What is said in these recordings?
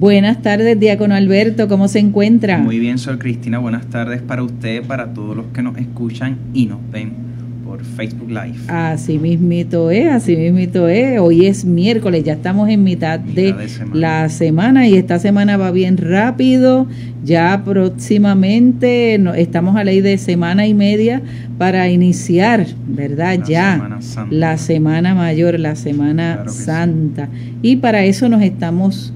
Buenas tardes, diácono Alberto, ¿cómo se encuentra? Muy bien, Sor Cristina, buenas tardes para usted, para todos los que nos escuchan y nos ven por Facebook Live. Así mismito es. Hoy es miércoles, ya estamos en mitad de la semana y esta semana va bien rápido. Ya próximamente estamos a ley de semana y media para iniciar, ¿verdad? La Semana Mayor, la Semana Santa. Sí. Y para eso nos estamos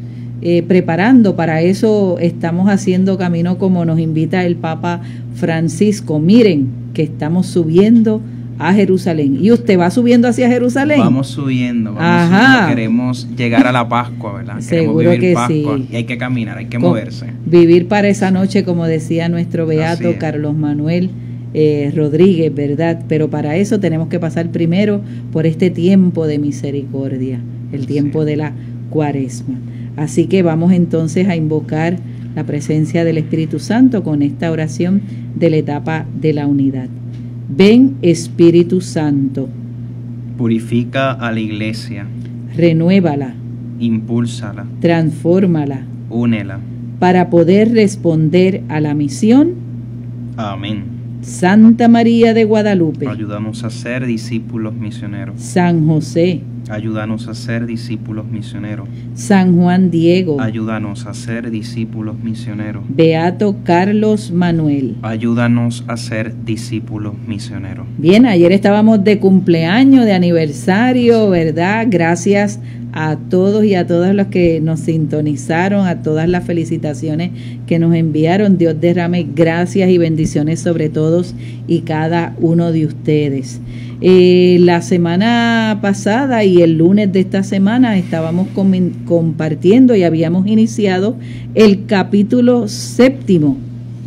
preparando, para eso estamos haciendo camino como nos invita el Papa Francisco. Miren que estamos subiendo a Jerusalén. ¿Y usted va subiendo hacia Jerusalén? Vamos subiendo. Queremos llegar a la Pascua, ¿verdad? Seguro que Pascua, sí. Y hay que caminar, hay que moverse. Vivir para esa noche, como decía nuestro beato Carlos Manuel Rodríguez, ¿verdad? Pero para eso tenemos que pasar primero por este tiempo de misericordia, el tiempo de la Cuaresma. Así que vamos entonces a invocar la presencia del Espíritu Santo con esta oración de la etapa de la unidad. Ven, Espíritu Santo. Purifica a la iglesia. Renuévala. Impúlsala. Transfórmala. Únela. Para poder responder a la misión. Amén. Santa María de Guadalupe. Ayúdanos a ser discípulos misioneros. San José. Ayúdanos a ser discípulos misioneros. San Juan Diego. Ayúdanos a ser discípulos misioneros. Beato Carlos Manuel. Ayúdanos a ser discípulos misioneros. Bien, ayer estábamos de cumpleaños, de aniversario, ¿verdad? Gracias a todos y a todas los que nos sintonizaron, a todas las felicitaciones que nos enviaron. Dios derrame gracias y bendiciones sobre todos y cada uno de ustedes. La semana pasada y el lunes de esta semana estábamos compartiendo y habíamos iniciado el capítulo 7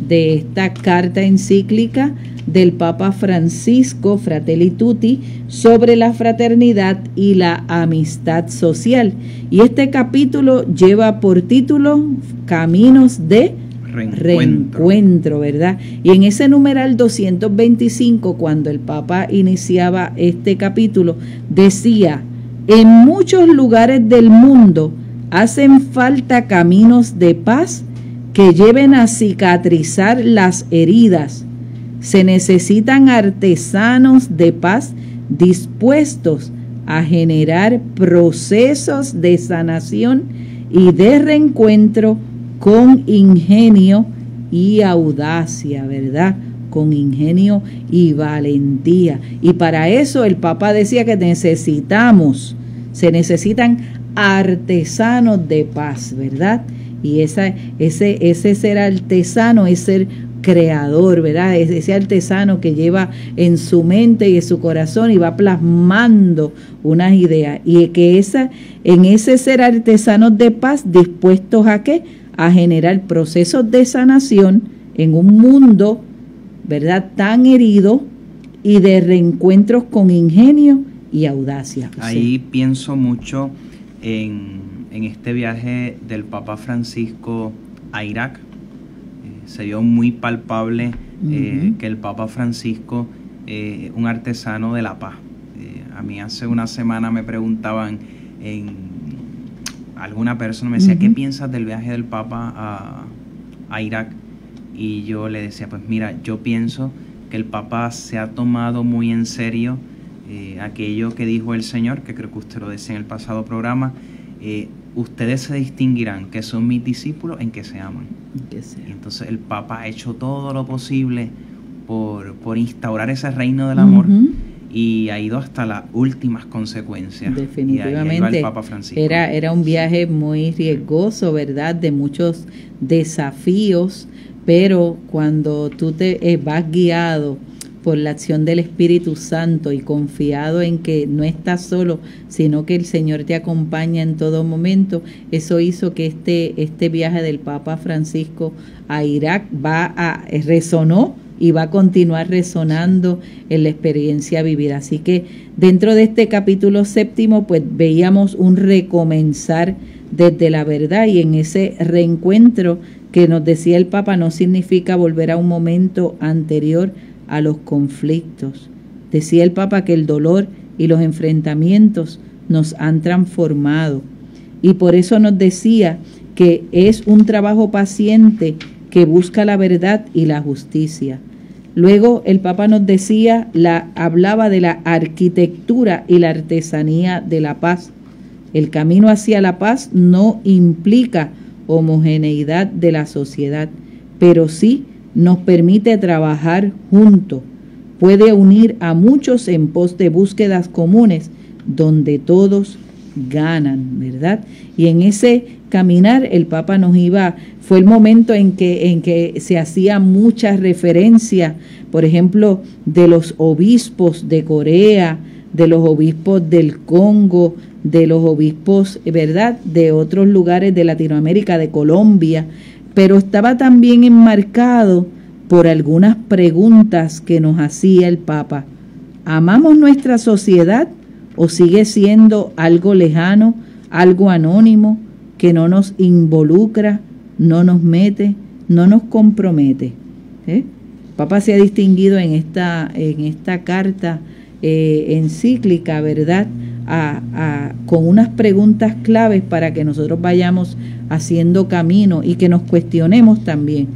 de esta carta encíclica del Papa Francisco, Fratelli Tutti, sobre la fraternidad y la amistad social. Y este capítulo lleva por título Caminos de Reencuentro, ¿verdad? Y en ese numeral 225, cuando el Papa iniciaba este capítulo, decía: en muchos lugares del mundo hacen falta caminos de paz que lleven a cicatrizar las heridas. Se necesitan artesanos de paz dispuestos a generar procesos de sanación y de reencuentro con ingenio y audacia, ¿verdad? Con ingenio y valentía. Y para eso el Papa decía que se necesitan artesanos de paz, ¿verdad? Y ese ser artesano es ser creador, ¿verdad? Ese artesano que lleva en su mente y en su corazón y va plasmando unas ideas. Y que en ese ser artesanos de paz, dispuestos ¿a qué? A generar procesos de sanación en un mundo, ¿verdad?, tan herido, y de reencuentros con ingenio y audacia. Ahí pienso mucho en este viaje del Papa Francisco a Irak. Se vio muy palpable que el Papa Francisco, un artesano de la paz. A mí hace una semana me preguntaban alguna persona me decía, ¿qué piensas del viaje del Papa a Irak? Y yo le decía, pues mira, yo pienso que el Papa se ha tomado muy en serio aquello que dijo el Señor, que creo que usted lo decía en el pasado programa, ustedes se distinguirán que son mis discípulos en que se aman. Y entonces el Papa ha hecho todo lo posible por instaurar ese reino del amor. Y ha ido hasta las últimas consecuencias. Definitivamente. Y ahí va el Papa Francisco. Era un viaje muy riesgoso, ¿verdad? De muchos desafíos, pero cuando tú te vas guiado por la acción del Espíritu Santo y confiado en que no estás solo, sino que el Señor te acompaña en todo momento, eso hizo que este viaje del Papa Francisco a Irak resonó y va a continuar resonando en la experiencia vivida. Así que dentro de este capítulo 7, pues veíamos un recomenzar desde la verdad, y en ese reencuentro que nos decía el Papa no significa volver a un momento anterior a los conflictos. Decía el Papa que el dolor y los enfrentamientos nos han transformado, y por eso nos decía que es un trabajo paciente que busca la verdad y la justicia. Luego el Papa nos decía, hablaba de la arquitectura y la artesanía de la paz. El camino hacia la paz no implica homogeneidad de la sociedad, pero sí nos permite trabajar juntos. Puede unir a muchos en pos de búsquedas comunes donde todos ganan, ¿verdad? Y en ese caminar el Papa fue el momento en que se hacía mucha referencia, por ejemplo, de los obispos de Corea, de los obispos del Congo, de los obispos, ¿verdad?, de otros lugares de Latinoamérica, de Colombia, pero estaba también enmarcado por algunas preguntas que nos hacía el Papa. ¿Amamos nuestra sociedad o sigue siendo algo lejano, algo anónimo, que no nos involucra, no nos mete, no nos compromete? Papa se ha distinguido en esta carta encíclica, ¿verdad?, con unas preguntas claves para que nosotros vayamos haciendo camino y que nos cuestionemos también.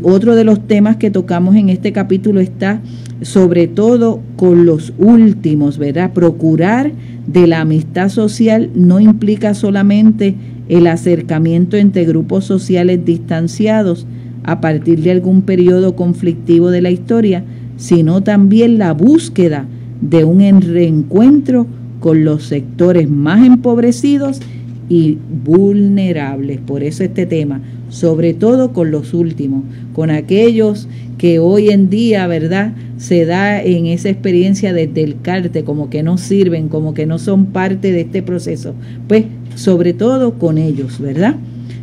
Otro de los temas que tocamos en este capítulo está sobre todo con los últimos, ¿verdad? Procurar de la amistad social no implica solamente el acercamiento entre grupos sociales distanciados a partir de algún periodo conflictivo de la historia, sino también la búsqueda de un reencuentro con los sectores más empobrecidos y vulnerables. Por eso este tema, sobre todo con los últimos, con aquellos que hoy en día, ¿verdad?, se da en esa experiencia desde el cártel, como que no sirven, como que no son parte de este proceso. Pues sobre todo con ellos, ¿verdad?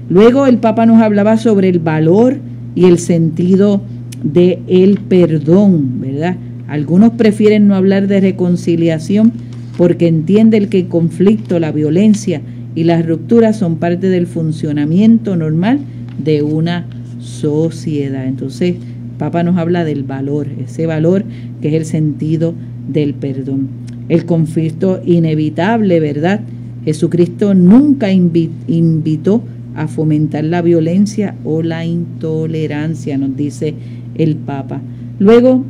Luego el Papa nos hablaba sobre el valor y el sentido del perdón, ¿verdad? Algunos prefieren no hablar de reconciliación porque entienden que el conflicto, la violencia y las rupturas son parte del funcionamiento normal de una sociedad. Entonces, Papa nos habla del valor, ese valor que es el sentido del perdón. El conflicto inevitable, ¿verdad? Jesucristo nunca invitó a fomentar la violencia o la intolerancia, nos dice el Papa. Luego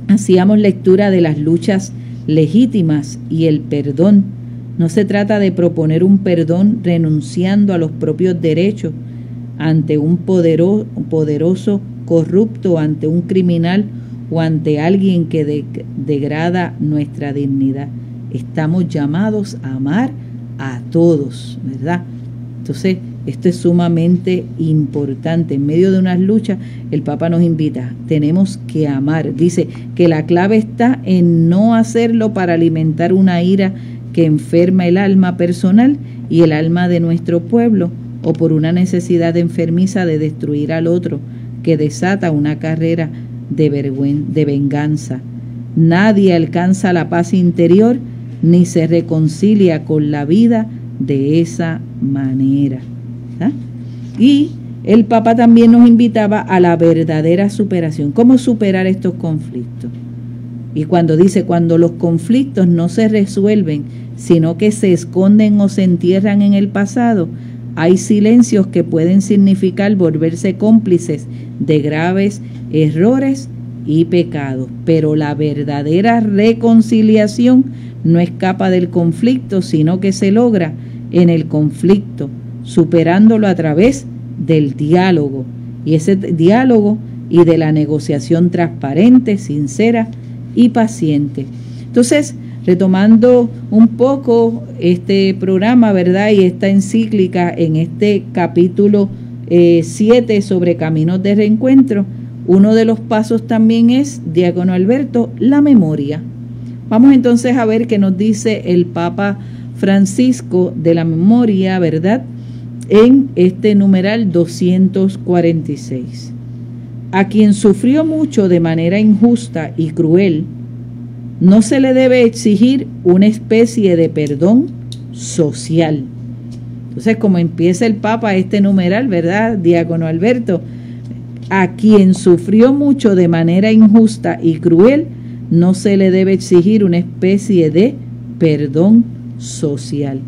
hacíamos lectura de las luchas legítimas y el perdón. No se trata de proponer un perdón renunciando a los propios derechos ante un poderoso corrupto, ante un criminal o ante alguien que degrada nuestra dignidad. Estamos llamados a amar a todos, ¿verdad? Entonces, esto es sumamente importante. En medio de unas luchas, el Papa nos invita, tenemos que amar. Dice que la clave está en no hacerlo para alimentar una ira que enferma el alma personal y el alma de nuestro pueblo, o por una necesidad enfermiza de destruir al otro, que desata una carrera de venganza. Nadie alcanza la paz interior ni se reconcilia con la vida de esa manera. Y el Papa también nos invitaba a la verdadera superación. ¿Cómo superar estos conflictos? Y cuando los conflictos no se resuelven, sino que se esconden o se entierran en el pasado, hay silencios que pueden significar volverse cómplices de graves errores y pecados. Pero la verdadera reconciliación no escapa del conflicto, sino que se logra en el conflicto, superándolo a través del diálogo. Y ese diálogo y de la negociación transparente, sincera y paciente. Entonces, retomando un poco este programa, ¿verdad?, y esta encíclica en este capítulo 7 sobre caminos de reencuentro, uno de los pasos también es, diácono Alberto, la memoria. Vamos entonces a ver qué nos dice el Papa Francisco de la memoria, ¿verdad?, en este numeral 246. A quien sufrió mucho de manera injusta y cruel, no se le debe exigir una especie de perdón social. Entonces, como empieza el Papa este numeral, ¿verdad, diácono Alberto? A quien sufrió mucho de manera injusta y cruel, no se le debe exigir una especie de perdón social.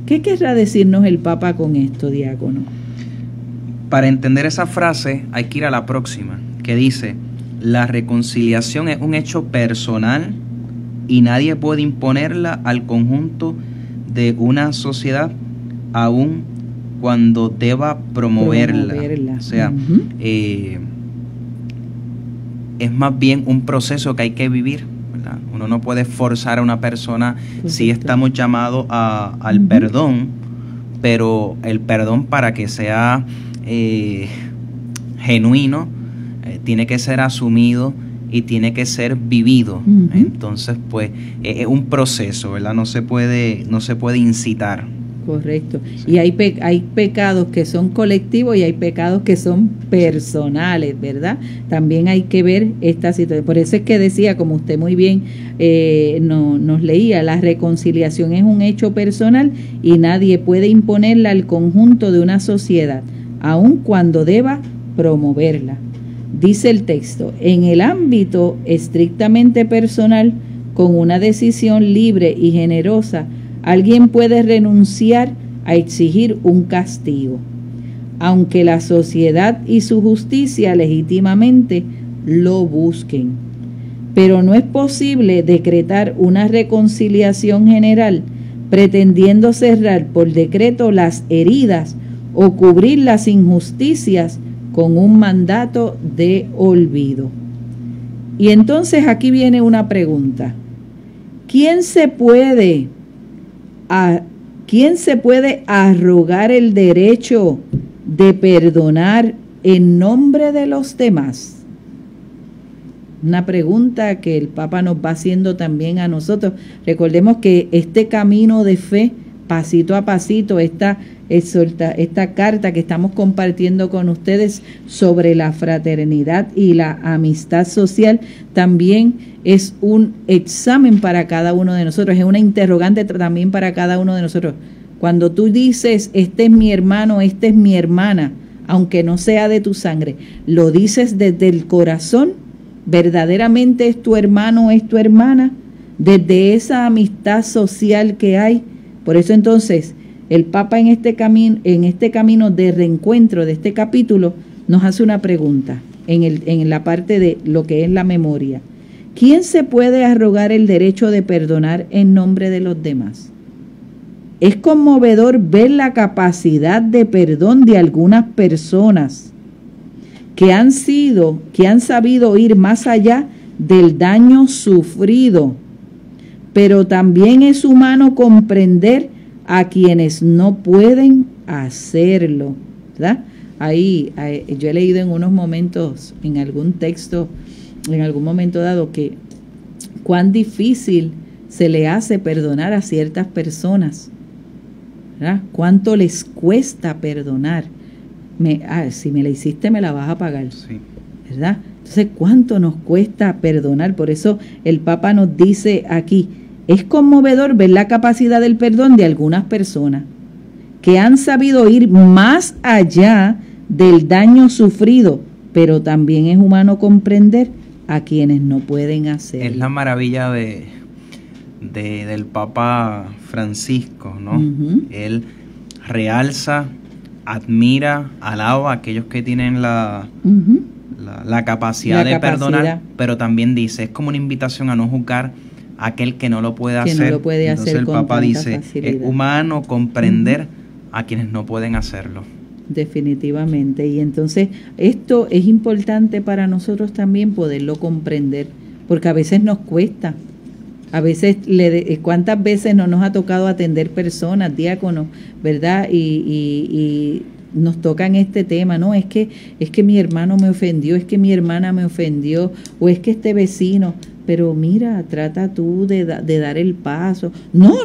¿Qué querrá decirnos el Papa con esto, diácono? Para entender esa frase hay que ir a la próxima, que dice: la reconciliación es un hecho personal y nadie puede imponerla al conjunto de una sociedad, aun cuando deba promoverla. O sea, es más bien un proceso que hay que vivir, ¿verdad? Uno no puede forzar a una persona. Sí estamos llamados al perdón, pero el perdón, para que sea genuino, tiene que ser asumido y tiene que ser vivido. Entonces, pues, es un proceso, ¿verdad? No se puede incitar. Correcto. Sí. Y hay pecados que son colectivos y hay pecados que son personales, ¿verdad? También hay que ver esta situación. Por eso es que decía, como usted muy bien nos leía, la reconciliación es un hecho personal y nadie puede imponerla al conjunto de una sociedad, aun cuando deba promoverla. Dice el texto: en el ámbito estrictamente personal, con una decisión libre y generosa, alguien puede renunciar a exigir un castigo, aunque la sociedad y su justicia legítimamente lo busquen. Pero no es posible decretar una reconciliación general pretendiendo cerrar por decreto las heridas o cubrir las injusticias con un mandato de olvido. Y entonces aquí viene una pregunta: ¿Quién se puede arrogar el derecho de perdonar en nombre de los demás? Una pregunta que el Papa nos va haciendo también a nosotros. Recordemos que este camino de fe, pasito a pasito, esta carta que estamos compartiendo con ustedes sobre la fraternidad y la amistad social, también es un examen para cada uno de nosotros, es una interrogante también para cada uno de nosotros. Cuando tú dices, este es mi hermano, esta es mi hermana, aunque no sea de tu sangre, lo dices desde el corazón, verdaderamente es tu hermano, es tu hermana, desde esa amistad social que hay. Por eso entonces el Papa en este camino de reencuentro de este capítulo nos hace una pregunta en la parte de lo que es la memoria. ¿Quién se puede arrogar el derecho de perdonar en nombre de los demás? Es conmovedor ver la capacidad de perdón de algunas personas que han sabido ir más allá del daño sufrido, pero también es humano comprender a quienes no pueden hacerlo, ¿verdad? Ahí yo he leído en unos momentos, en algún texto, en algún momento dado, que cuán difícil se le hace perdonar a ciertas personas, ¿verdad? Cuánto les cuesta perdonar. Si me la hiciste, me la vas a pagar, sí, ¿verdad? Entonces, ¿cuánto nos cuesta perdonar? Por eso el Papa nos dice aquí: es conmovedor ver la capacidad del perdón de algunas personas que han sabido ir más allá del daño sufrido, pero también es humano comprender a quienes no pueden hacerlo. Es la maravilla del Papa Francisco, ¿no? Él realza, admira, alaba a aquellos que tienen la capacidad de perdonar, pero también dice, es como una invitación a no juzgar a aquel que no lo puede hacer. No lo puede Entonces hacer el Papa dice, facilidad. Es humano comprender a quienes no pueden hacerlo. Definitivamente. Y entonces esto es importante para nosotros también poderlo comprender, porque a veces nos cuesta. A veces, ¿cuántas veces no nos ha tocado atender personas, diáconos, verdad? Y nos tocan este tema, ¿no? Es que mi hermano me ofendió, es que mi hermana me ofendió, o es que este vecino. Pero mira, trata tú de dar el paso. No,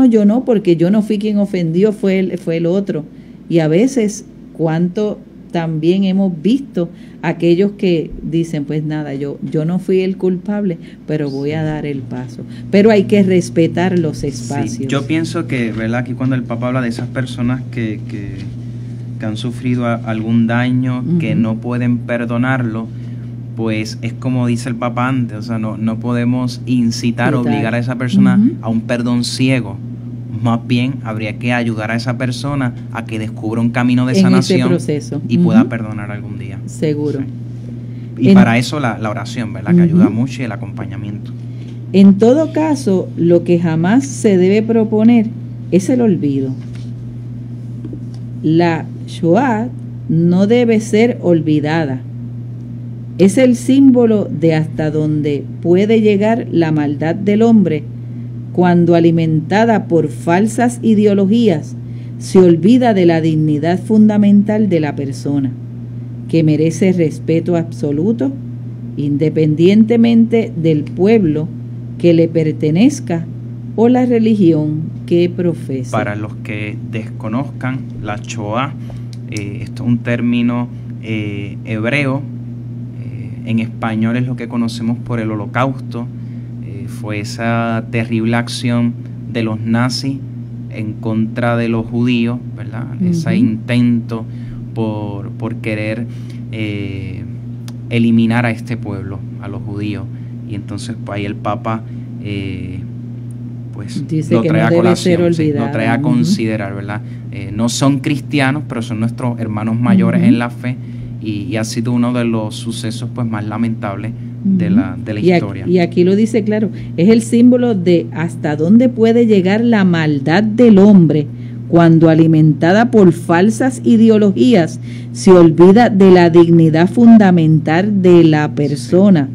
yo no, porque yo no fui quien ofendió, fue el otro. Y a veces, cuánto también hemos visto aquellos que dicen, pues nada, yo no fui el culpable, pero voy a dar el paso. Pero hay que respetar los espacios. Sí, yo pienso que, ¿verdad? Aquí cuando el Papa habla de esas personas que han sufrido algún daño, que no pueden perdonarlo, pues es como dice el Papa antes, o sea, no podemos incitar, obligar a esa persona a un perdón ciego, más bien habría que ayudar a esa persona a que descubra un camino de en sanación ese proceso. y pueda perdonar algún día. Seguro. Sí. Y para eso la oración, ¿verdad? Que ayuda mucho, y el acompañamiento. En todo caso, lo que jamás se debe proponer es el olvido. La Shoah no debe ser olvidada. Es el símbolo de hasta dónde puede llegar la maldad del hombre cuando, alimentada por falsas ideologías, se olvida de la dignidad fundamental de la persona, que merece respeto absoluto, independientemente del pueblo que le pertenezca o la religión que profese. Para los que desconozcan, la Shoah, esto es un término hebreo, en español es lo que conocemos por el Holocausto. Fue esa terrible acción de los nazis en contra de los judíos, ¿verdad? Ese intento por querer eliminar a este pueblo, a los judíos. Y entonces pues ahí el Papa pues dice lo que trae no a debe colación, ser olvidado. lo trae a considerar, ¿verdad? No son cristianos, pero son nuestros hermanos mayores en la fe, y ha sido uno de los sucesos pues más lamentables de la historia. Y aquí lo dice claro, es el símbolo de hasta dónde puede llegar la maldad del hombre cuando, alimentada por falsas ideologías, se olvida de la dignidad fundamental de la persona,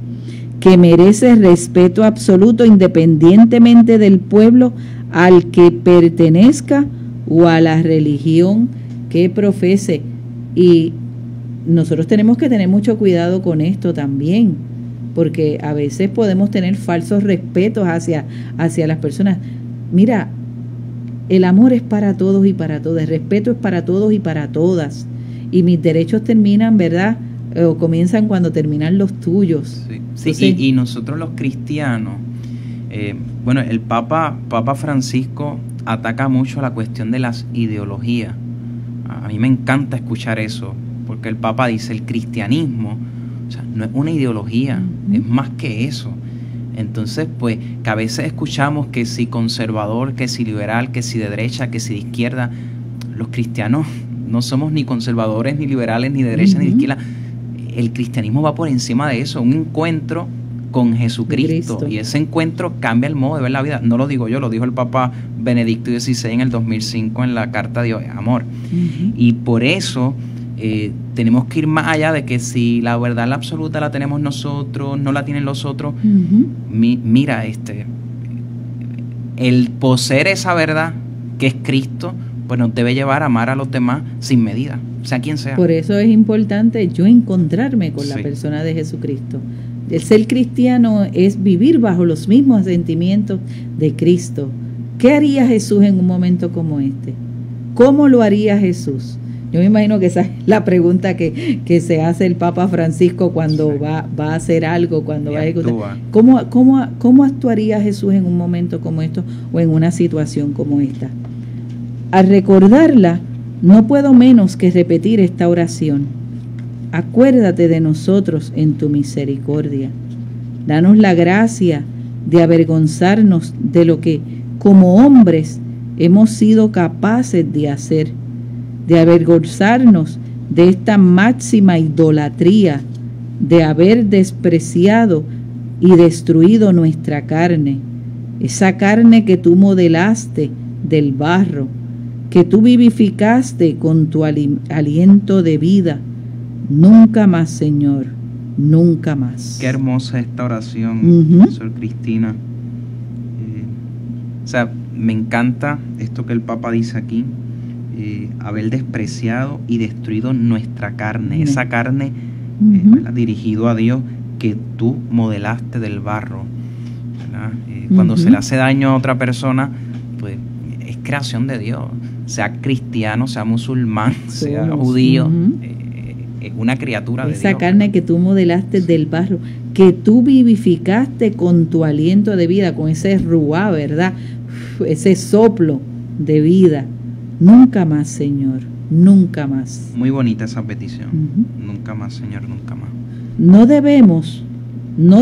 que merece respeto absoluto independientemente del pueblo al que pertenezca o a la religión que profese. Y nosotros tenemos que tener mucho cuidado con esto también, porque a veces podemos tener falsos respetos hacia las personas. Mira, el amor es para todos y para todas, el respeto es para todos y para todas, y mis derechos terminan, ¿verdad?, o comienzan cuando terminan los tuyos. Sí, entonces, y nosotros los cristianos, bueno, el Papa Francisco ataca mucho la cuestión de las ideologías. A mí me encanta escuchar eso, porque el Papa dice el cristianismo, o sea, no es una ideología, es más que eso. Entonces, pues, que a veces escuchamos que si conservador, que si liberal, que si de derecha, que si de izquierda. Los cristianos no somos ni conservadores, ni liberales, ni de derecha, ni de izquierda. El cristianismo va por encima de eso, un encuentro con Jesucristo, y ese encuentro cambia el modo de ver la vida. No lo digo yo, lo dijo el Papa Benedicto XVI en el 2005 en la Carta de Amor. Y por eso tenemos que ir más allá de que si la verdad la absoluta la tenemos nosotros, no la tienen los otros. Mira, el poseer esa verdad que es Cristo, pues nos debe llevar a amar a los demás sin medida, sea quien sea. Por eso es importante yo encontrarme con la persona de Jesucristo. El ser cristiano es vivir bajo los mismos sentimientos de Cristo. ¿Qué haría Jesús en un momento como este? ¿Cómo lo haría Jesús? Yo me imagino que esa es la pregunta que se hace el Papa Francisco cuando va a hacer algo, cuando va a ejecutar. ¿Cómo actuaría Jesús en un momento como esto o en una situación como esta? Al recordarla, no puedo menos que repetir esta oración. Acuérdate de nosotros en tu misericordia. Danos la gracia de avergonzarnos de lo que, como hombres, hemos sido capaces de hacer, de avergonzarnos de esta máxima idolatría, de haber despreciado y destruido nuestra carne, esa carne que tú modelaste del barro, que tú vivificaste con tu aliento de vida. Nunca más, Señor, nunca más. Qué hermosa esta oración, Sor Cristina. O sea, me encanta esto que el Papa dice aquí, haber despreciado y destruido nuestra carne, esa carne dirigido a Dios que tú modelaste del barro, ¿verdad? Cuando se le hace daño a otra persona, pues es creación de Dios, sea cristiano, sea musulmán, sea judío, es una criatura de Dios. Esa carne que tú modelaste del barro, que tú vivificaste con tu aliento de vida, con ese ruá, ¿verdad? Ese soplo de vida. Nunca más, Señor, nunca más. Muy bonita esa petición. Nunca más, Señor, nunca más. No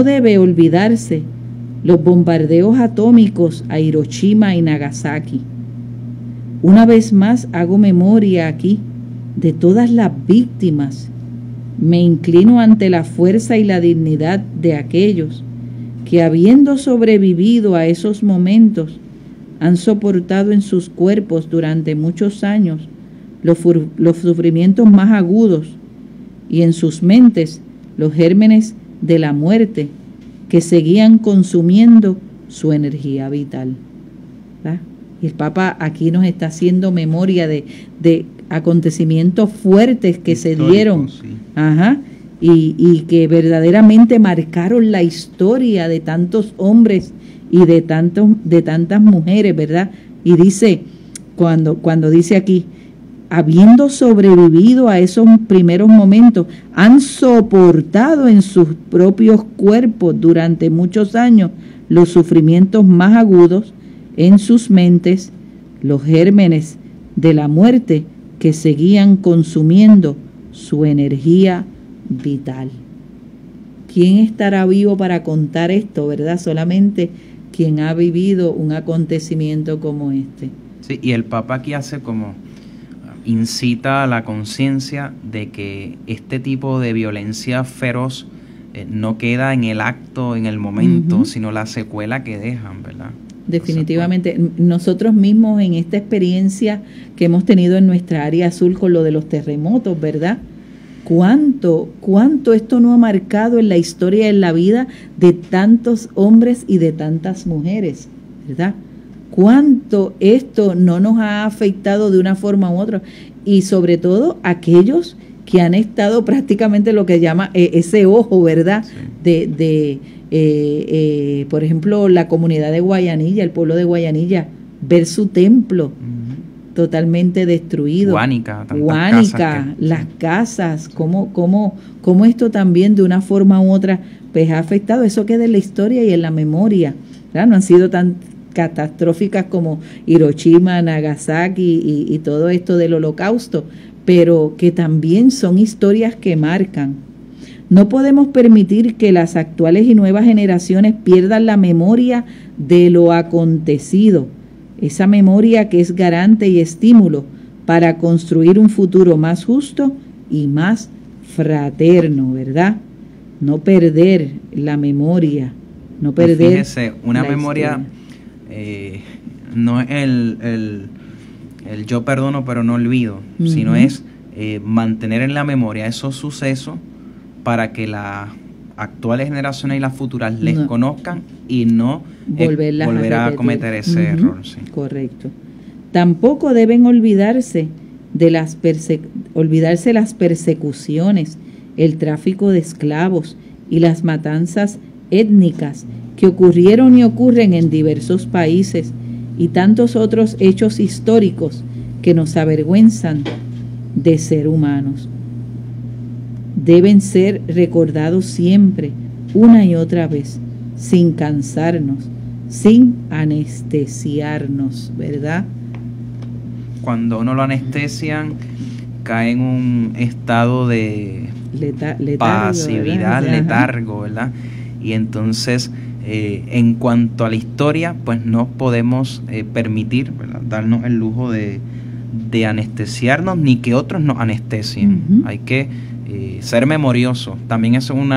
debe olvidarse los bombardeos atómicos a Hiroshima y Nagasaki, Una vez más hago memoria aquí de todas las víctimas. Me inclino ante la fuerza y la dignidad de aquellos que, habiendo sobrevivido a esos momentos, han soportado en sus cuerpos durante muchos años los sufrimientos más agudos y en sus mentes los gérmenes de la muerte que seguían consumiendo su energía vital. ¿Verdad? Y el Papa aquí nos está haciendo memoria de acontecimientos fuertes que se dieron, sí. Y que verdaderamente marcaron la historia de tantos hombres y de tantas mujeres, ¿verdad? Y dice, cuando dice aquí, habiendo sobrevivido a esos primeros momentos, han soportado en sus propios cuerpos durante muchos años los sufrimientos más agudos, en sus mentes los gérmenes de la muerte que seguían consumiendo su energía vital. ¿Quién estará vivo para contar esto, verdad? Solamente quien ha vivido un acontecimiento como este. Sí, y el Papa aquí incita a la conciencia de que este tipo de violencia feroz no queda en el acto, en el momento, sino la secuela que dejan, ¿verdad? Definitivamente. Nosotros mismos en esta experiencia que hemos tenido en nuestra área azul con lo de los terremotos, ¿verdad? ¿Cuánto esto no ha marcado en la historia, en la vida de tantos hombres y de tantas mujeres, ¿verdad? ¿Cuánto esto no nos ha afectado de una forma u otra? Y sobre todo aquellos que han estado prácticamente lo que llama ese ojo, ¿verdad? Sí. Por ejemplo, la comunidad de Guayanilla, el pueblo de Guayanilla, ver su templo totalmente destruido. Guánica, las casas, cómo esto también de una forma u otra pues ha afectado. Eso queda en la historia y en la memoria, ¿verdad? No han sido tan catastróficas como Hiroshima, Nagasaki y todo esto del Holocausto, pero que también son historias que marcan. No podemos permitir que las actuales y nuevas generaciones pierdan la memoria de lo acontecido, esa memoria que es garante y estímulo para construir un futuro más justo y más fraterno, ¿verdad? No perder la memoria, no perder. Fíjese, una memoria no es el yo perdono pero no olvido, sino es mantener en la memoria esos sucesos para que las actuales generaciones y las futuras les conozcan y no volver a cometer ese error. Sí. Correcto. Tampoco deben olvidarse las persecuciones, el tráfico de esclavos y las matanzas étnicas que ocurrieron y ocurren en diversos países y tantos otros hechos históricos que nos avergüenzan de ser humanos. Deben ser recordados siempre, una y otra vez, sin cansarnos, sin anestesiarnos, ¿verdad? Cuando uno lo anestesian, cae en un estado de pasividad, letargo, ¿verdad? Y entonces, en cuanto a la historia, pues no podemos permitir, ¿verdad?, darnos el lujo de anestesiarnos ni que otros nos anestesien. Hay que ser memorioso. También es un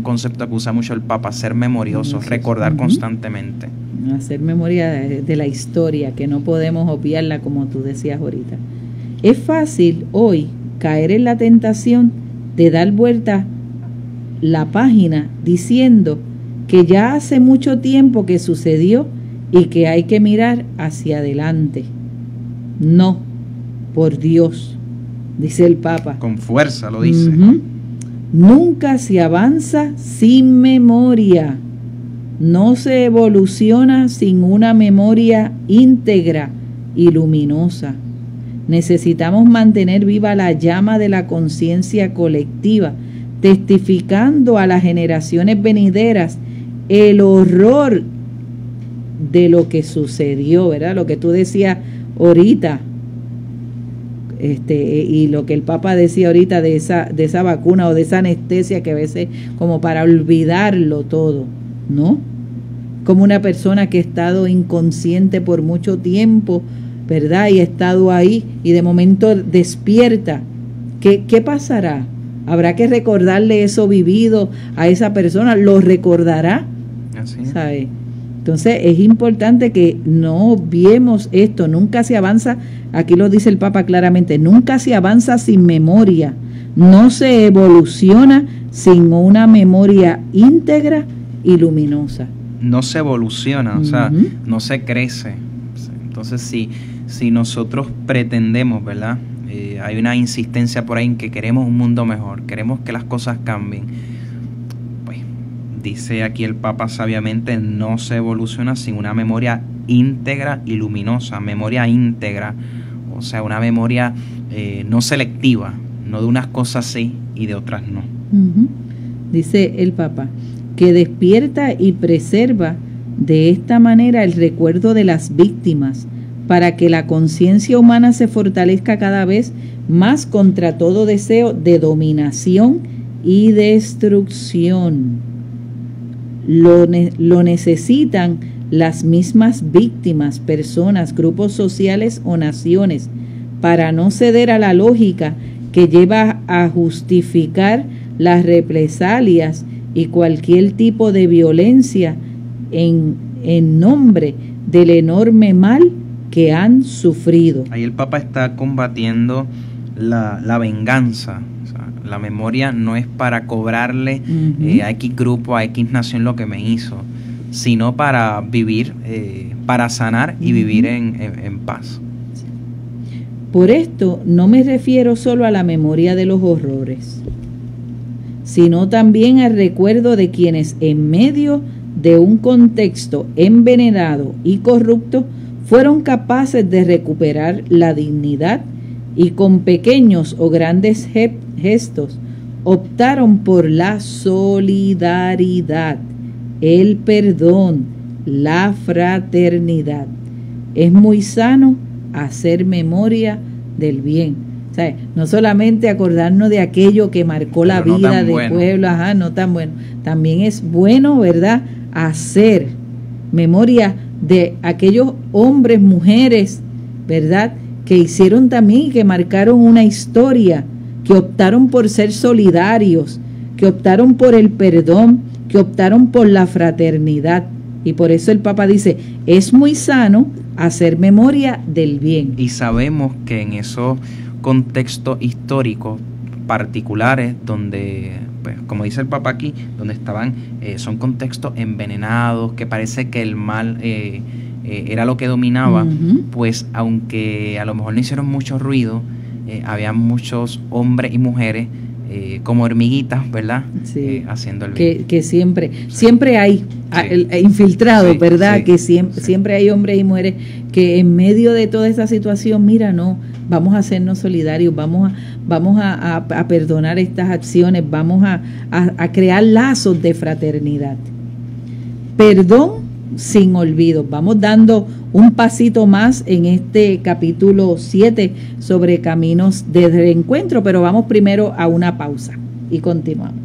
concepto que usa mucho el Papa, ser memorioso, recordar constantemente. Hacer memoria de la historia, que no podemos obviarla, como tú decías ahorita. Es fácil hoy caer en la tentación de dar vuelta la página diciendo que ya hace mucho tiempo que sucedió y que hay que mirar hacia adelante. No, por Dios, dice el Papa. Con fuerza lo dice. Nunca se avanza sin memoria. No se evoluciona sin una memoria íntegra y luminosa. Necesitamos mantener viva la llama de la conciencia colectiva, testificando a las generaciones venideras el horror de lo que sucedió, ¿verdad? Lo que tú decías ahorita, y lo que el Papa decía ahorita de esa vacuna o de esa anestesia que a veces como para olvidarlo todo, ¿no? Como una persona que ha estado inconsciente por mucho tiempo, ¿verdad? Y ha estado ahí y de momento despierta. ¿Qué pasará? ¿Habrá que recordarle eso vivido a esa persona? ¿Lo recordará? Así. ¿Sabe? Entonces es importante que no obviemos esto. Nunca se avanza, aquí lo dice el Papa claramente, nunca se avanza sin memoria. No se evoluciona sin una memoria íntegra y luminosa. No se evoluciona, o sea, no se crece. Entonces, si nosotros pretendemos, ¿verdad? Hay una insistencia por ahí en que queremos un mundo mejor, queremos que las cosas cambien. Pues dice aquí el Papa sabiamente, no se evoluciona sin una memoria íntegra y luminosa, memoria íntegra, o sea, una memoria no selectiva, no de unas cosas sí y de otras no. Dice el Papa, que despierta y preserva de esta manera el recuerdo de las víctimas, para que la conciencia humana se fortalezca cada vez más contra todo deseo de dominación y destrucción. Lo necesitan las mismas víctimas, personas, grupos sociales o naciones, para no ceder a la lógica que lleva a justificar las represalias y cualquier tipo de violencia en nombre del enorme mal que han sufrido. Ahí el Papa está combatiendo la venganza. O sea, la memoria no es para cobrarle a X grupo, a X nación lo que me hizo, sino para vivir, para sanar y vivir en paz. Por esto no me refiero solo a la memoria de los horrores, sino también al recuerdo de quienes en medio de un contexto envenenado y corrupto fueron capaces de recuperar la dignidad y con pequeños o grandes gestos optaron por la solidaridad, el perdón, la fraternidad. Es muy sano hacer memoria del bien. O sea, no solamente acordarnos de aquello que marcó la vida del pueblo, no tan bueno. También es bueno, ¿verdad?, hacer memoria de aquellos hombres, mujeres, ¿verdad?, que hicieron también, que marcaron una historia, que optaron por ser solidarios, que optaron por el perdón, que optaron por la fraternidad. Y por eso el Papa dice, es muy sano hacer memoria del bien. Y sabemos que en esos contextos históricos particulares donde, pues, como dice el Papa aquí, donde estaban, son contextos envenenados, que parece que el mal era lo que dominaba, pues aunque a lo mejor no hicieron mucho ruido, había muchos hombres y mujeres como hormiguitas, ¿verdad? Sí. Haciendo el bien. Que siempre hay infiltrados, ¿verdad? Que siempre hay hombres y mujeres que en medio de toda esa situación, mira, no, vamos a hacernos solidarios, vamos a perdonar estas acciones, vamos a crear lazos de fraternidad. Perdón sin olvido. Vamos dando un pasito más en este capítulo 7 sobre caminos de reencuentro, pero vamos primero a una pausa y continuamos.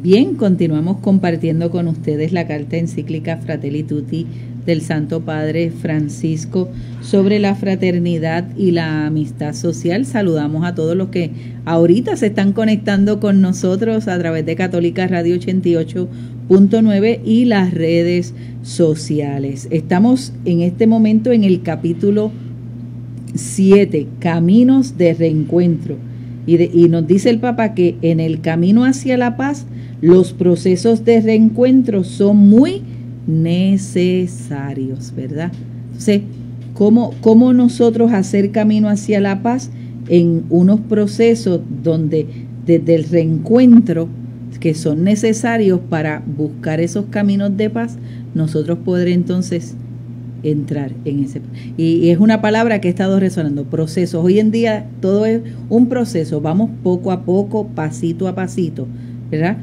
Bien, continuamos compartiendo con ustedes la carta encíclica Fratelli Tutti del Santo Padre Francisco sobre la fraternidad y la amistad social. Saludamos a todos los que ahorita se están conectando con nosotros a través de Católica Radio 88.9 y las redes sociales. Estamos en este momento en el capítulo 7, Caminos de Reencuentro. Y nos dice el Papa que en el camino hacia la paz, los procesos de reencuentro son muy necesarios, ¿verdad? Entonces, ¿cómo nosotros hacer camino hacia la paz en unos procesos donde desde el reencuentro, que son necesarios para buscar esos caminos de paz, nosotros poder entonces entrar en ese? Y es una palabra que he estado resonando, procesos. Hoy en día todo es un proceso, vamos poco a poco, pasito a pasito, ¿verdad?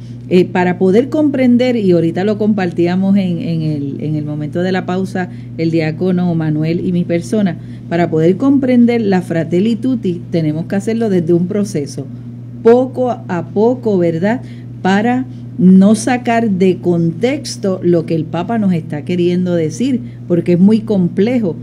Para poder comprender, y ahorita lo compartíamos en el momento de la pausa, el diácono Manuel y mi persona, para poder comprender la Fratelli Tutti tenemos que hacerlo desde un proceso, poco a poco, ¿verdad? Para no sacar de contexto lo que el Papa nos está queriendo decir, porque es muy complejo.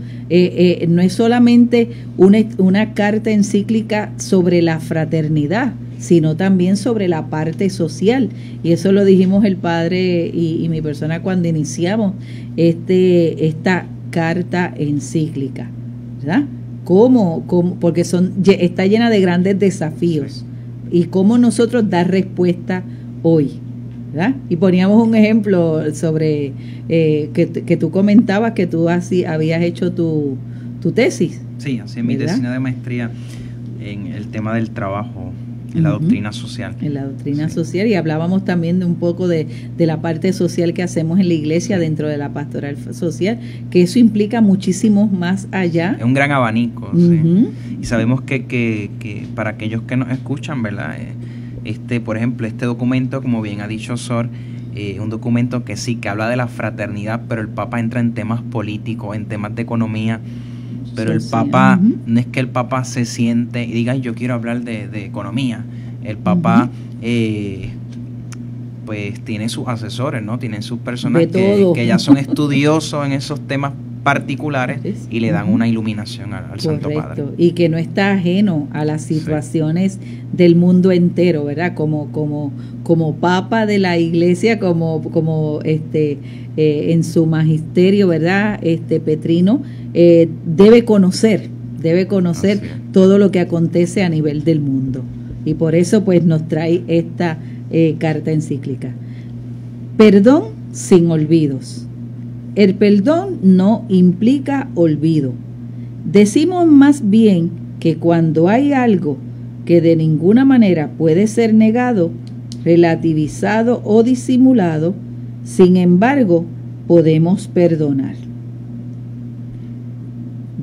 No es solamente una carta encíclica sobre la fraternidad, sino también sobre la parte social. Y eso lo dijimos el Padre y mi persona cuando iniciamos esta carta encíclica, ¿verdad? Porque está llena de grandes desafíos. Y cómo nosotros dar respuesta hoy, ¿verdad? Y poníamos un ejemplo sobre que tú comentabas que tú habías hecho tu tesis. Sí, así es, mi tesis de maestría en el tema del trabajo, en la doctrina social. En la doctrina social, y hablábamos también de un poco de la parte social que hacemos en la iglesia dentro de la pastoral social, que eso implica muchísimo más allá. Es un gran abanico, sí. Y sabemos que para aquellos que nos escuchan, ¿verdad? Por ejemplo, este documento, como bien ha dicho Sor, un documento que sí, que habla de la fraternidad, pero el Papa entra en temas políticos, en temas de economía, pero el Papa, no es que el Papa se siente y diga, yo quiero hablar de economía. El Papa, pues, tiene sus asesores, ¿no? Tienen sus personas que ya son estudiosos en esos temas particulares y le dan una iluminación al Santo Padre. Y que no está ajeno a las situaciones del mundo entero, ¿verdad? Como Papa de la Iglesia, como en su magisterio, ¿verdad? Petrino debe conocer todo lo que acontece a nivel del mundo. Y por eso pues nos trae esta carta encíclica. Perdón sin olvidos. El perdón no implica olvido. Decimos más bien que cuando hay algo que de ninguna manera puede ser negado, relativizado o disimulado, sin embargo, podemos perdonar.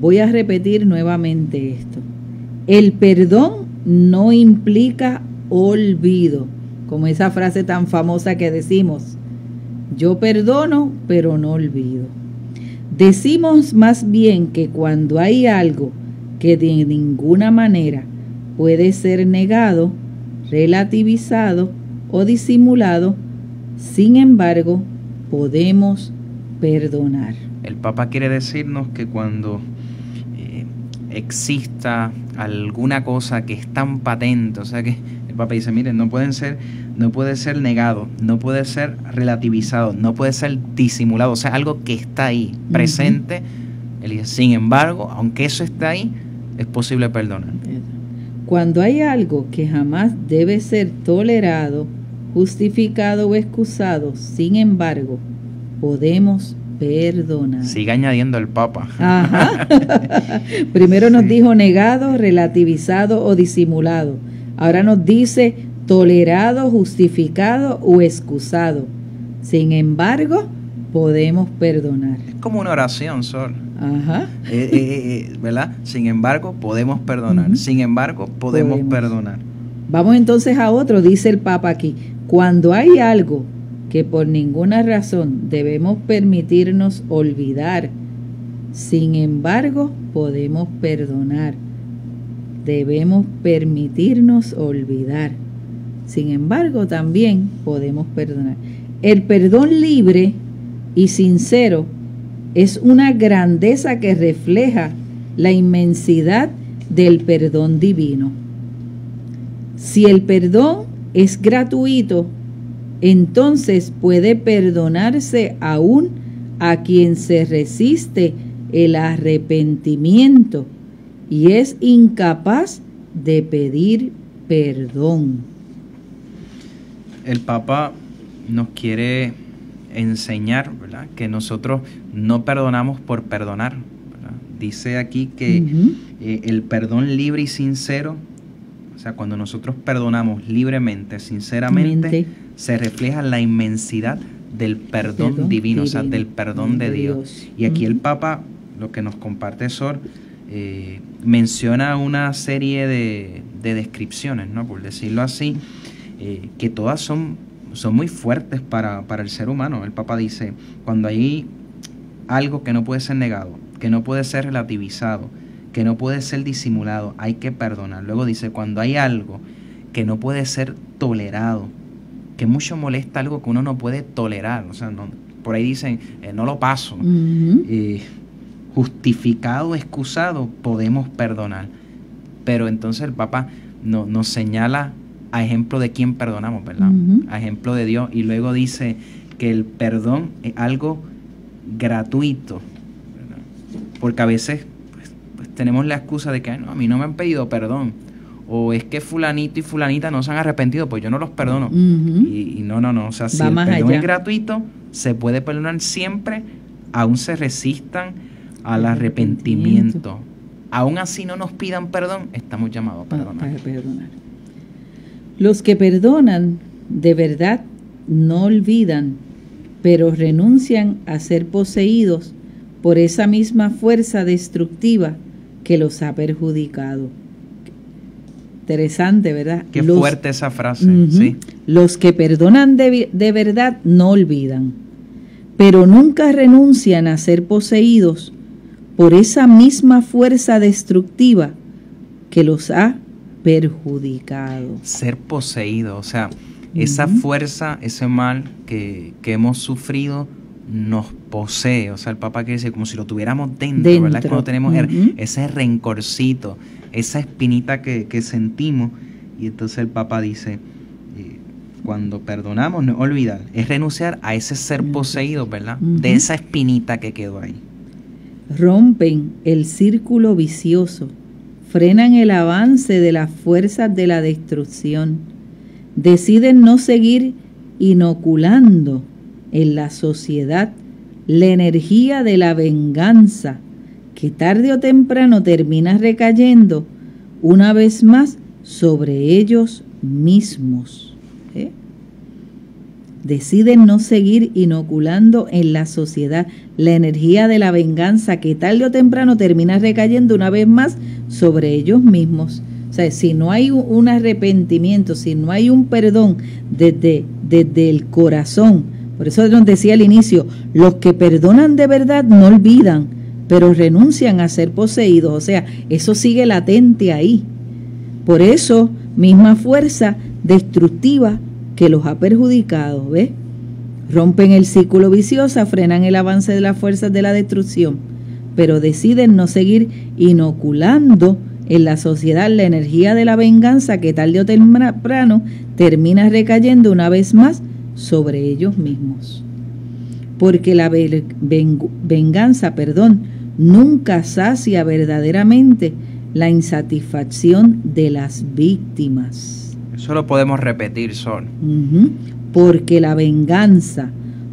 Voy a repetir nuevamente esto. El perdón no implica olvido, como esa frase tan famosa que decimos, yo perdono, pero no olvido. Decimos más bien que cuando hay algo que de ninguna manera puede ser negado, relativizado o disimulado, sin embargo, podemos perdonar. El Papa quiere decirnos que cuando exista alguna cosa que es tan patente, o sea que el Papa dice, miren, no puede ser negado, no puede ser relativizado, no puede ser disimulado, o sea, algo que está ahí, presente. Él dice, sin embargo, aunque eso está ahí, es posible perdonar. Cuando hay algo que jamás debe ser tolerado, justificado o excusado, sin embargo, podemos perdonar. Sigue añadiendo el Papa. Ajá. Primero nos dijo negado, relativizado o disimulado. Ahora nos dice tolerado, justificado o excusado. Sin embargo, podemos perdonar. Es como una oración, Sol. Ajá. ¿Verdad? Sin embargo, podemos perdonar. Sin embargo, podemos perdonar. Vamos entonces a otro, dice el Papa aquí. Cuando hay algo que por ninguna razón debemos permitirnos olvidar, sin embargo, podemos perdonar. Debemos permitirnos olvidar. Sin embargo, también podemos perdonar. El perdón libre y sincero es una grandeza que refleja la inmensidad del perdón divino. Si el perdón es gratuito, entonces puede perdonarse aún a quien se resiste el arrepentimiento y es incapaz de pedir perdón. El Papa nos quiere enseñar, ¿verdad?, que nosotros no perdonamos por perdonar, ¿verdad? Dice aquí que el perdón libre y sincero, o sea, cuando nosotros perdonamos libremente, sinceramente, se refleja la inmensidad del perdón divino, o sea, del perdón de Dios. Y aquí el Papa, lo que nos comparte Sor, menciona una serie de descripciones, ¿no?, por decirlo así, que todas son muy fuertes para el ser humano. El Papa dice, cuando hay algo que no puede ser negado, que no puede ser relativizado, que no puede ser disimulado, hay que perdonar. Luego dice, cuando hay algo que no puede ser tolerado, que mucho molesta, algo que uno no puede tolerar, o sea, no, por ahí dicen, no lo paso, justificado, excusado, podemos perdonar. Pero entonces el Papa nos señala a ejemplo de quién perdonamos, ¿verdad? A ejemplo de Dios. Y luego dice que el perdón es algo gratuito, ¿verdad? Porque a veces pues tenemos la excusa de que no, a mí no me han pedido perdón, o es que fulanito y fulanita no se han arrepentido, pues yo no los perdono. Y no, o sea, si el perdón es gratuito, se puede perdonar siempre, aún se resistan al arrepentimiento. Aún así no nos pidan perdón, estamos llamados a perdonar. Los que perdonan de verdad no olvidan, pero renuncian a ser poseídos por esa misma fuerza destructiva que los ha perjudicado. Interesante, ¿verdad? Qué fuerte esa frase, ¿sí? Los que perdonan de verdad no olvidan, pero nunca renuncian a ser poseídos por esa misma fuerza destructiva que los ha perjudicado. Ser poseído, o sea, esa fuerza, ese mal que hemos sufrido nos posee. O sea, el Papa quiere decir como si lo tuviéramos dentro. ¿Verdad? Es cuando tenemos ese rencorcito, esa espinita que sentimos. Y entonces el Papa dice, cuando perdonamos, no olvidar, es renunciar a ese ser poseído, ¿verdad? De esa espinita que quedó ahí. Rompen el círculo vicioso, frenan el avance de las fuerzas de la destrucción, deciden no seguir inoculando en la sociedad la energía de la venganza, que tarde o temprano termina recayendo una vez más sobre ellos mismos. Deciden no seguir inoculando en la sociedad la energía de la venganza, que tarde o temprano termina recayendo una vez más sobre ellos mismos. O sea, si no hay un arrepentimiento, si no hay un perdón desde el corazón, por eso nos decía al inicio, los que perdonan de verdad no olvidan, pero renuncian a ser poseídos. O sea, eso sigue latente ahí. Por eso, misma fuerza destructiva que los ha perjudicado, ¿ves? Rompen el círculo vicioso, frenan el avance de las fuerzas de la destrucción, pero deciden no seguir inoculando en la sociedad la energía de la venganza, que tarde o temprano termina recayendo una vez más sobre ellos mismos. Porque la venganza, nunca sacia verdaderamente la insatisfacción de las víctimas. Eso lo podemos repetir, Sol. Porque la venganza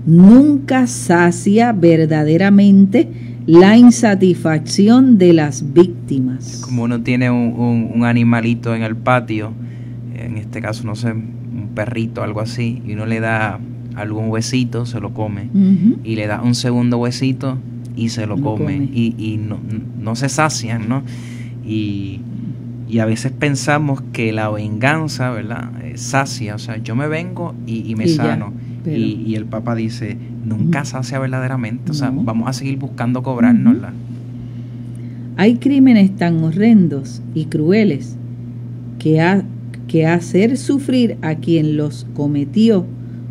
nunca sacia verdaderamente la insatisfacción de las víctimas. Como uno tiene un animalito en el patio, en este caso, no sé, un perrito, algo así, y uno le da algún huesito, se lo come, y le da un segundo huesito y se lo come. Y no se sacian, ¿no? Y a veces pensamos que la venganza, ¿verdad?, sacia, o sea, yo me vengo y me sano. Ya, y el Papa dice, nunca sacia verdaderamente, o sea, vamos a seguir buscando cobrárnosla. Hay crímenes tan horrendos y crueles que que hacer sufrir a quien los cometió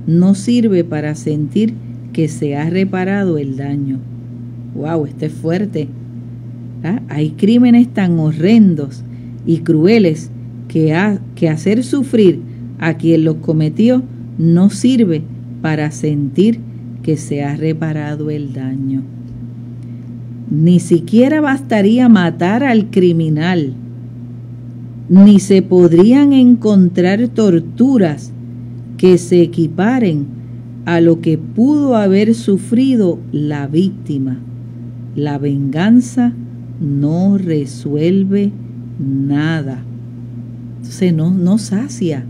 no sirve para sentir que se ha reparado el daño. ¡Wow! Esto es fuerte. ¿Ah? Hay crímenes tan horrendos y crueles que hacer sufrir a quien los cometió no sirve para sentir que se ha reparado el daño. Ni siquiera bastaría matar al criminal, ni se podrían encontrar torturas que se equiparen a lo que pudo haber sufrido la víctima. La venganza no resuelve nada. Entonces no sacia.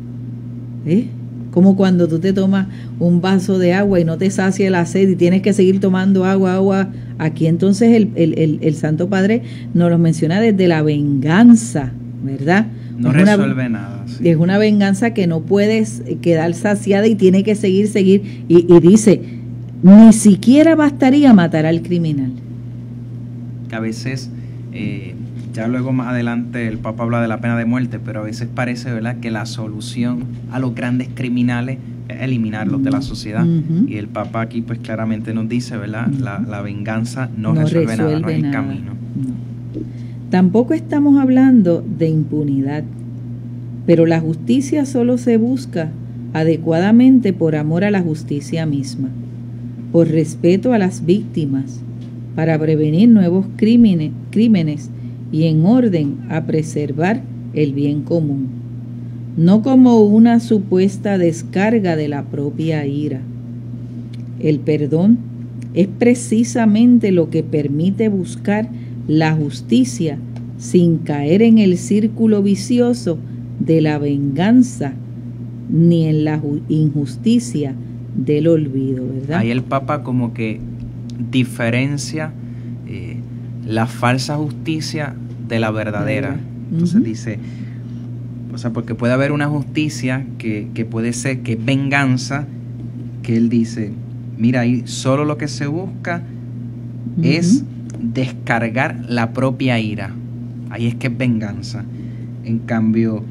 Como cuando tú te tomas un vaso de agua y no te sacia la sed y tienes que seguir tomando agua. Aquí entonces el Santo Padre nos lo menciona desde la venganza, ¿verdad? No resuelve nada. Sí. Es una venganza que no puedes quedar saciada y tiene que seguir. Y dice, ni siquiera bastaría matar al criminal. Que a veces, ya luego más adelante el Papa habla de la pena de muerte, pero a veces parece, ¿verdad?, que la solución a los grandes criminales es eliminarlos de la sociedad. Y el Papa aquí pues claramente nos dice, ¿verdad?, la venganza no resuelve nada, no es el camino. No. Tampoco estamos hablando de impunidad, pero la justicia solo se busca adecuadamente por amor a la justicia misma, por respeto a las víctimas, para prevenir nuevos crímenes y en orden a preservar el bien común, no como una supuesta descarga de la propia ira. El perdón es precisamente lo que permite buscar la justicia sin caer en el círculo vicioso de la venganza ni en la injusticia del olvido, ¿verdad? Ahí el Papa como que diferencia la falsa justicia de la verdadera. Entonces dice, o sea, porque puede haber una justicia que puede ser que es venganza, que él dice, mira, ahí solo lo que se busca es descargar la propia ira. Ahí es que es venganza. En cambio,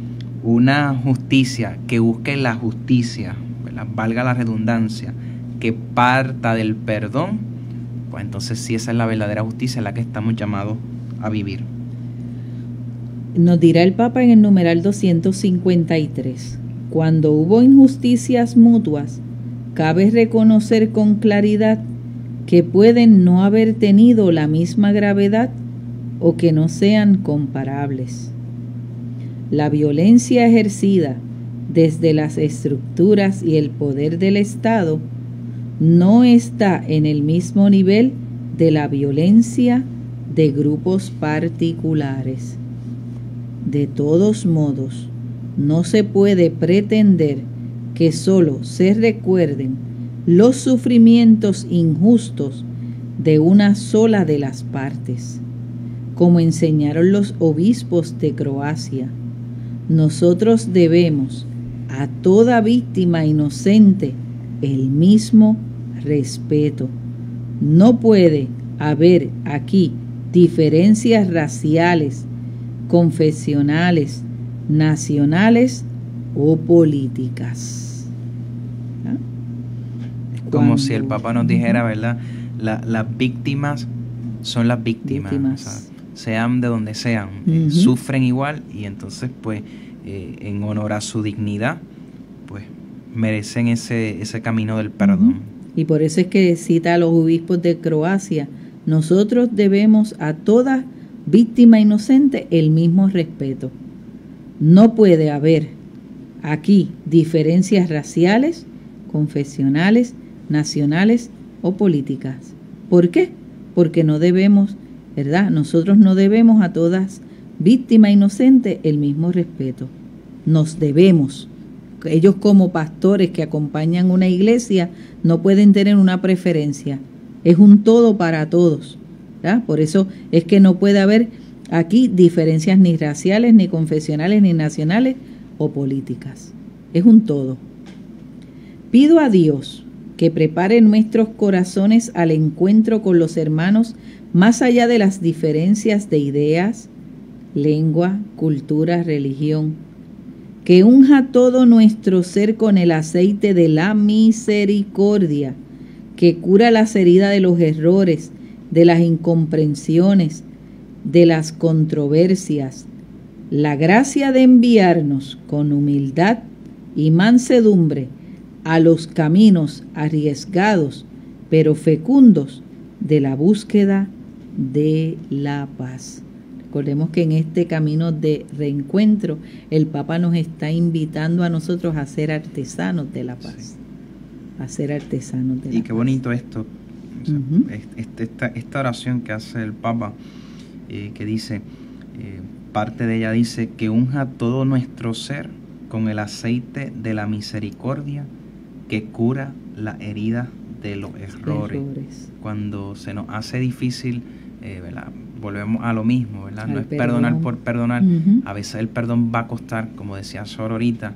una justicia que busque la justicia, ¿verdad?, valga la redundancia, que parta del perdón, pues entonces sí, esa es la verdadera justicia, la que estamos llamados a vivir. Nos dirá el Papa en el numeral 253, cuando hubo injusticias mutuas, cabe reconocer con claridad que pueden no haber tenido la misma gravedad o que no sean comparables. La violencia ejercida desde las estructuras y el poder del Estado no está en el mismo nivel de la violencia de grupos particulares. De todos modos, no se puede pretender que solo se recuerden los sufrimientos injustos de una sola de las partes. Como enseñaron los obispos de Croacia, nosotros debemos a toda víctima inocente el mismo respeto. No puede haber aquí diferencias raciales, confesionales, nacionales o políticas. Como si el Papa nos dijera, ¿verdad? Las víctimas son las víctimas. O sea, sean de donde sean, sufren igual y entonces pues en honor a su dignidad pues merecen ese camino del perdón. Y por eso es que cita a los obispos de Croacia, nosotros debemos a toda víctima inocente el mismo respeto. No puede haber aquí diferencias raciales, confesionales, nacionales o políticas. ¿Por qué? Porque no debemos, ¿verdad? Nosotros no debemos a todas víctima inocente el mismo respeto. Nos debemos. Ellos como pastores que acompañan una iglesia no pueden tener una preferencia. Es un todo para todos, ¿verdad? Por eso es que no puede haber aquí diferencias ni raciales, ni confesionales, ni nacionales o políticas. Es un todo. Pido a Dios que prepare nuestros corazones al encuentro con los hermanos más allá de las diferencias de ideas, lengua, cultura, religión. que unja todo nuestro ser con el aceite de la misericordia, que cura las heridas de los errores, de las incomprensiones, de las controversias, la gracia de enviarnos con humildad y mansedumbre a los caminos arriesgados, pero fecundos, de la búsqueda de la paz. Recordemos que en este camino de reencuentro, el Papa nos está invitando a nosotros a ser artesanos de la paz. Sí. A ser artesanos de la paz. Y qué bonito esto, esta oración que hace el Papa, que dice, parte de ella dice, que unja todo nuestro ser con el aceite de la misericordia que cura la herida de los errores. Cuando se nos hace difícil, ¿verdad? Volvemos a lo mismo, ¿verdad? No es perdonar por perdonar. A veces el perdón va a costar, como decía Sor ahorita,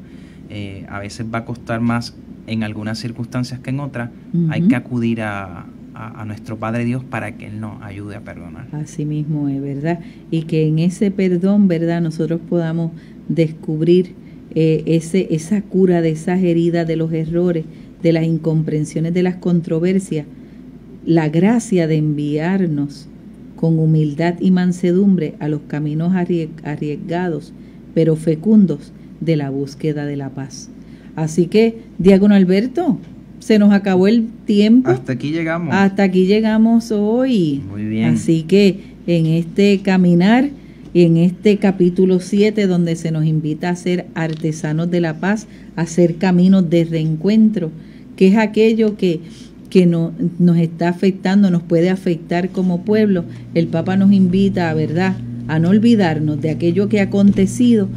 a veces va a costar más en algunas circunstancias que en otras. Hay que acudir a nuestro Padre Dios para que Él nos ayude a perdonar. Así mismo es, ¿verdad? Y que en ese perdón, ¿verdad?, nosotros podamos descubrir esa cura de esas heridas, de los errores, de las incomprensiones, de las controversias, la gracia de enviarnos con humildad y mansedumbre a los caminos arriesgados, pero fecundos, de la búsqueda de la paz. Así que, Diácono Alberto, se nos acabó el tiempo. Hasta aquí llegamos. Hasta aquí llegamos hoy. Muy bien. Así que en este caminar y en este capítulo 7, donde se nos invita a ser artesanos de la paz, a hacer caminos de reencuentro, que es aquello que nos está afectando, nos puede afectar como pueblo, el Papa nos invita, ¿verdad?, a no olvidarnos de aquello que ha acontecido,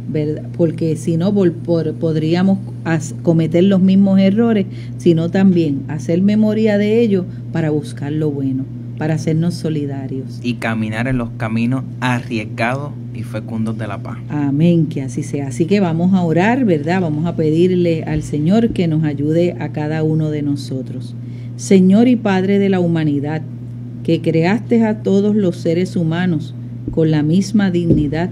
¿verdad?, porque si no podríamos cometer los mismos errores, sino también hacer memoria de ello para buscar lo bueno, para hacernos solidarios. Y caminar en los caminos arriesgados y fecundos de la paz. Amén, que así sea. Así que vamos a orar, ¿verdad? Vamos a pedirle al Señor que nos ayude a cada uno de nosotros. Señor y Padre de la humanidad, que creaste a todos los seres humanos con la misma dignidad,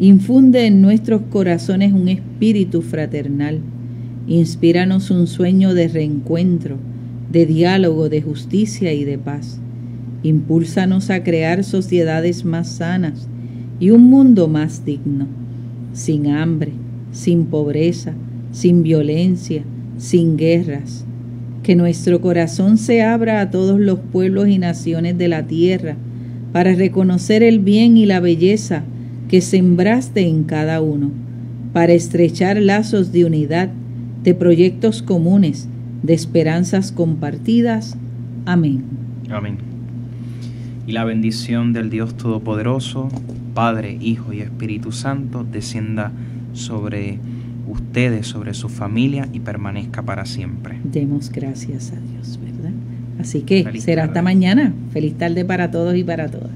infunde en nuestros corazones un espíritu fraternal. Inspíranos un sueño de reencuentro, de diálogo, de justicia y de paz. Impúlsanos a crear sociedades más sanas y un mundo más digno, sin hambre, sin pobreza, sin violencia, sin guerras. Que nuestro corazón se abra a todos los pueblos y naciones de la tierra para reconocer el bien y la belleza que sembraste en cada uno, para estrechar lazos de unidad, de proyectos comunes, de esperanzas compartidas. Amén. Amén. Y la bendición del Dios Todopoderoso, Padre, Hijo y Espíritu Santo, descienda sobre ustedes, sobre su familia y permanezca para siempre. Demos gracias a Dios, ¿verdad? Así que será hasta mañana. Feliz tarde para todos y para todas.